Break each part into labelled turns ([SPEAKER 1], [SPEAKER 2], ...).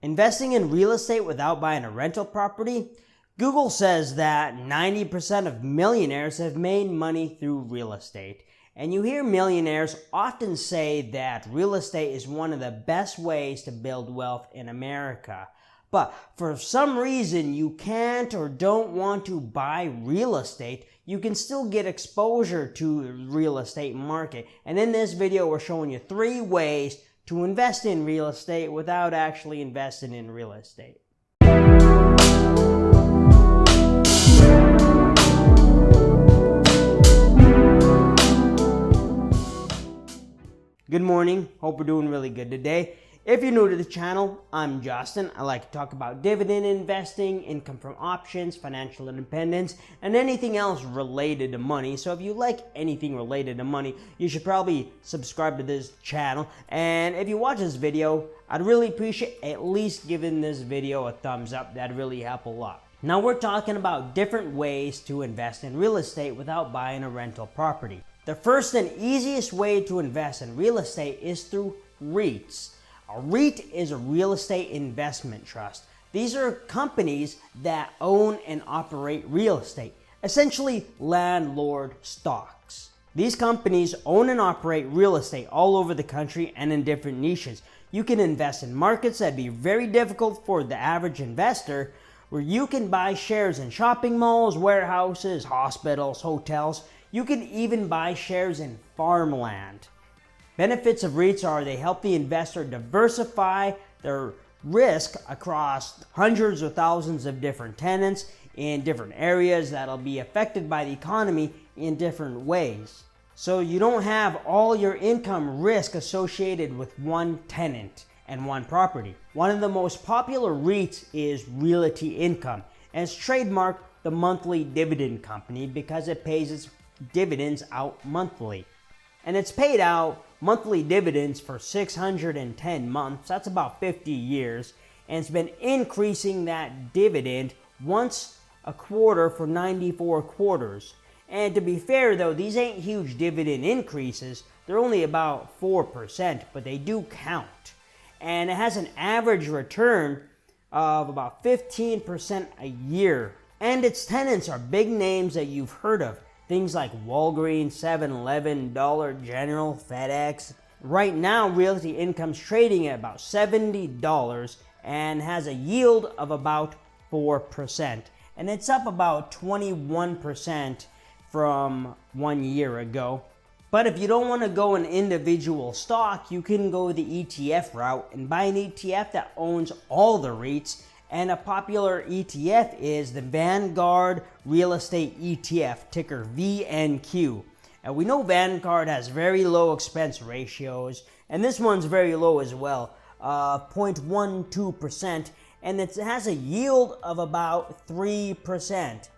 [SPEAKER 1] Investing in real estate without buying a rental property? Google says that 90% of millionaires have made money through real estate. And you hear millionaires often say that real estate is one of the best ways to build wealth in America. But for some reason you can't or don't want to buy real estate, you can still get exposure to the real estate market. And in this video, we're showing you 3 ways to invest in real estate without actually investing in real estate. Good morning. Hope we're doing really good today. If you're new to the channel, I'm Justin. I like to talk about dividend investing, income from options, financial independence, and anything else related to money. So if you like anything related to money, you should probably subscribe to this channel. And if you watch this video, I'd really appreciate at least giving this video a thumbs up. That'd really help a lot. Now we're talking about different ways to invest in real estate without buying a rental property. The first and easiest way to invest in real estate is through REITs. A REIT is a real estate investment trust. These are companies that own and operate real estate, essentially landlord stocks. These companies own and operate real estate all over the country and in different niches. You can invest in markets that'd be very difficult for the average investor, where you can buy shares in shopping malls, warehouses, hospitals, hotels. You can even buy shares in farmland. Benefits of REITs are they help the investor diversify their risk across hundreds or thousands of different tenants in different areas that'll be affected by the economy in different ways. So you don't have all your income risk associated with one tenant and one property. One of the most popular REITs is Realty Income, and it's trademarked the monthly dividend company because it pays its dividends out monthly. And it's paid out monthly dividends for 610 months. That's about 50 years. And it's been increasing that dividend once a quarter for 94 quarters. And to be fair though, these ain't huge dividend increases. They're only about 4%, but they do count. And it has an average return of about 15% a year. And its tenants are big names that you've heard of. Things like Walgreens, 7-Eleven, Dollar General, FedEx. Right now, Realty Income's trading at about $70 and has a yield of about 4%. And it's up about 21% from 1 year ago. But if you don't want to go an individual stock, you can go the ETF route and buy an ETF that owns all the REITs. And a popular ETF is the Vanguard Real Estate ETF, ticker VNQ. And we know Vanguard has very low expense ratios, and this one's very low as well, 0.12%, and it has a yield of about 3%.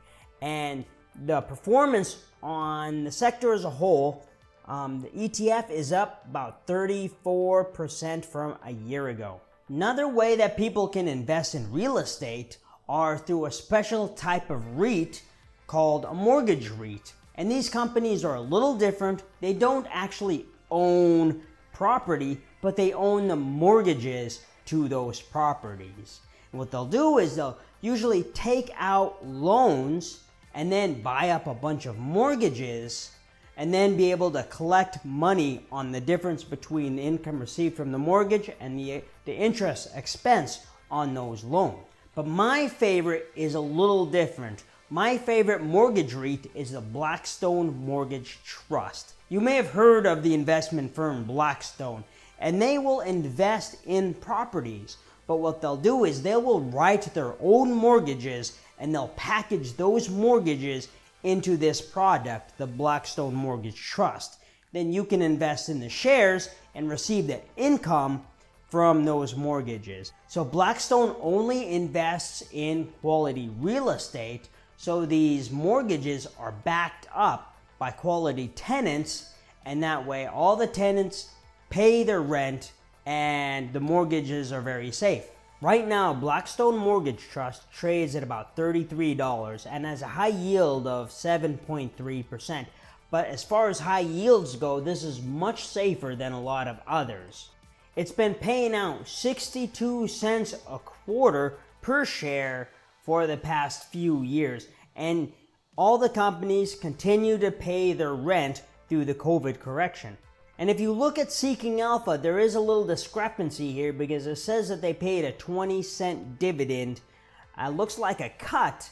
[SPEAKER 1] And the performance on the sector as a whole, the ETF is up about 34% from a year ago. Another way that people can invest in real estate are through a special type of REIT called a mortgage REIT. And these companies are a little different. They don't actually own property, but they own the mortgages to those properties. And what they'll do is they'll usually take out loans and then buy up a bunch of mortgages and then be able to collect money on the difference between the income received from the mortgage and the interest expense on those loans. But my favorite is a little different. My favorite mortgage REIT is the Blackstone Mortgage Trust. You may have heard of the investment firm Blackstone, and they will invest in properties. But what they'll do is they will write their own mortgages and they'll package those mortgages into this product, the Blackstone Mortgage Trust. Then you can invest in the shares and receive the income from those mortgages. So Blackstone only invests in quality real estate, so these mortgages are backed up by quality tenants, and that way all the tenants pay their rent and the mortgages are very safe. Right now, Blackstone Mortgage Trust trades at about $33 and has a high yield of 7.3%. But as far as high yields go, this is much safer than a lot of others. It's been paying out 62 cents a quarter per share for the past few years. And all the companies continue to pay their rent through the COVID correction. And if you look at Seeking Alpha, there is a little discrepancy here because it says that they paid a 20-cent dividend. Looks like a cut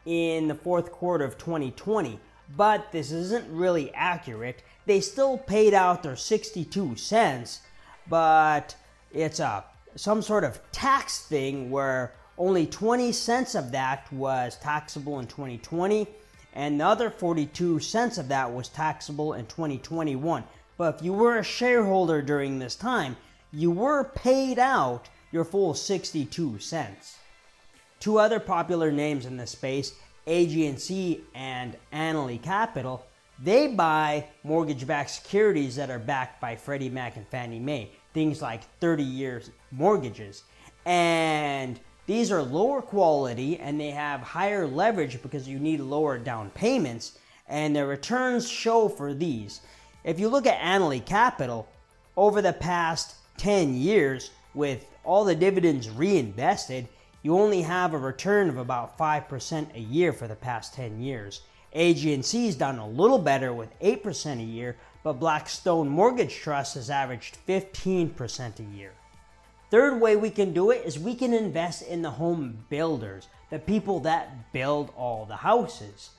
[SPEAKER 1] in the fourth quarter of 2020, but this isn't really accurate. They still paid out their 62 cents, but it's some sort of tax thing where only 20 cents of that was taxable in 2020, and the other 42 cents of that was taxable in 2021. But if you were a shareholder during this time, you were paid out your full 62 cents. Two other popular names in this space, AG&C and Annaly Capital, they buy mortgage-backed securities that are backed by Freddie Mac and Fannie Mae, things like 30-year mortgages. And these are lower quality and they have higher leverage because you need lower down payments, and their returns show for these. If you look at Annaly Capital, over the past 10 years, with all the dividends reinvested, you only have a return of about 5% a year for the past 10 years. AG&C's done a little better with 8% a year, but Blackstone Mortgage Trust has averaged 15% a year. Third way we can do it is we can invest in the home builders, the people that build all the houses.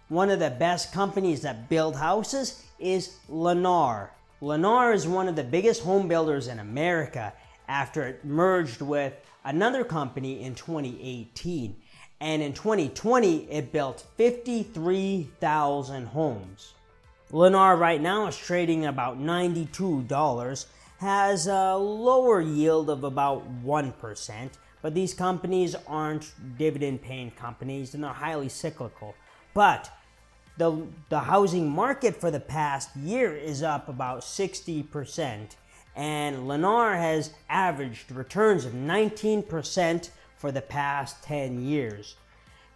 [SPEAKER 1] One of the best companies that build houses is Lennar. Lennar is one of the biggest home builders in America after it merged with another company in 2018. And in 2020, it built 53,000 homes. Lennar right now is trading about $92, has a lower yield of about 1%, but these companies aren't dividend-paying companies and they're highly cyclical. But the housing market for the past year is up about 60%, and Lennar has averaged returns of 19% for the past 10 years.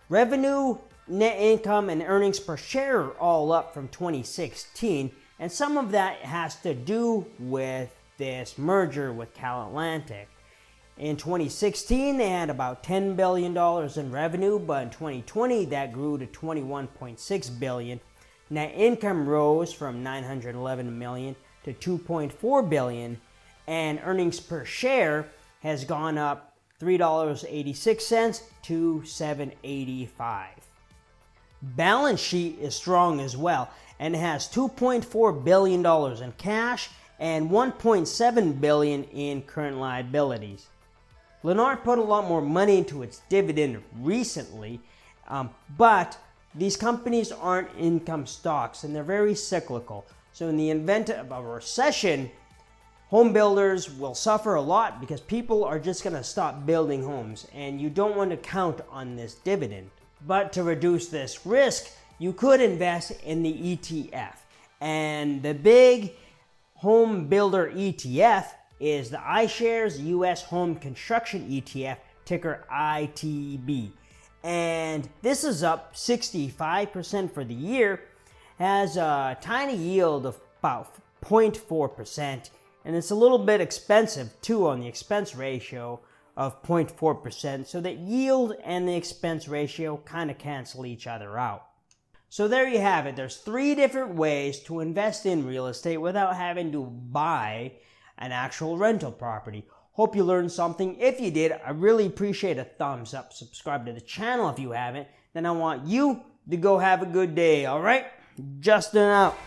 [SPEAKER 1] Revenue, net income, and earnings per share are all up from 2016, and some of that has to do with this merger with Cal Atlantic. In 2016, they had about $10 billion in revenue, but in 2020, that grew to $21.6 billion. Net income rose from $911 million to $2.4 billion, and earnings per share has gone up $3.86 to $7.85. Balance sheet is strong as well, and has $2.4 billion in cash and $1.7 billion in current liabilities. Lennar put a lot more money into its dividend recently, but these companies aren't income stocks and they're very cyclical. So in the event of a recession, home builders will suffer a lot because people are just going to stop building homes, and you don't want to count on this dividend. But to reduce this risk, you could invest in the ETF. And the big home builder ETF is the iShares US Home Construction ETF, ticker ITB. And this is up 65% for the year, has a tiny yield of about 0.4%, and it's a little bit expensive too on the expense ratio of 0.4%, so that yield and the expense ratio kind of cancel each other out. So there you have it. There's 3 different ways to invest in real estate without having to buy an actual rental property. Hope you learned something. If you did, I really appreciate a thumbs up. Subscribe to the channel if you haven't. Then I want you to go have a good day, all right? Justin out.